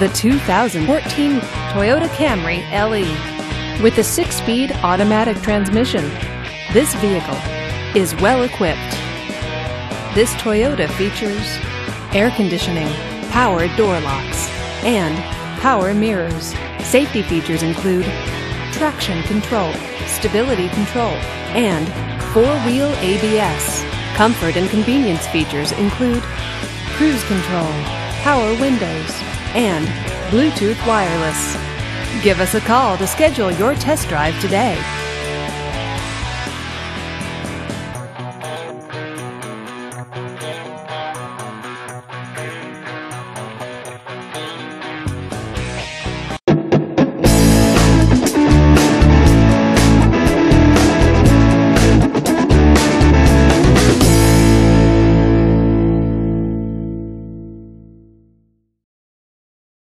the 2014 Toyota Camry LE. With a 6-speed automatic transmission, this vehicle is well equipped. This Toyota features air conditioning, power door locks, and power mirrors. Safety features include traction control, stability control, and 4-wheel ABS. Comfort and convenience features include cruise control, power windows, and Bluetooth wireless. Give us a call to schedule your test drive today.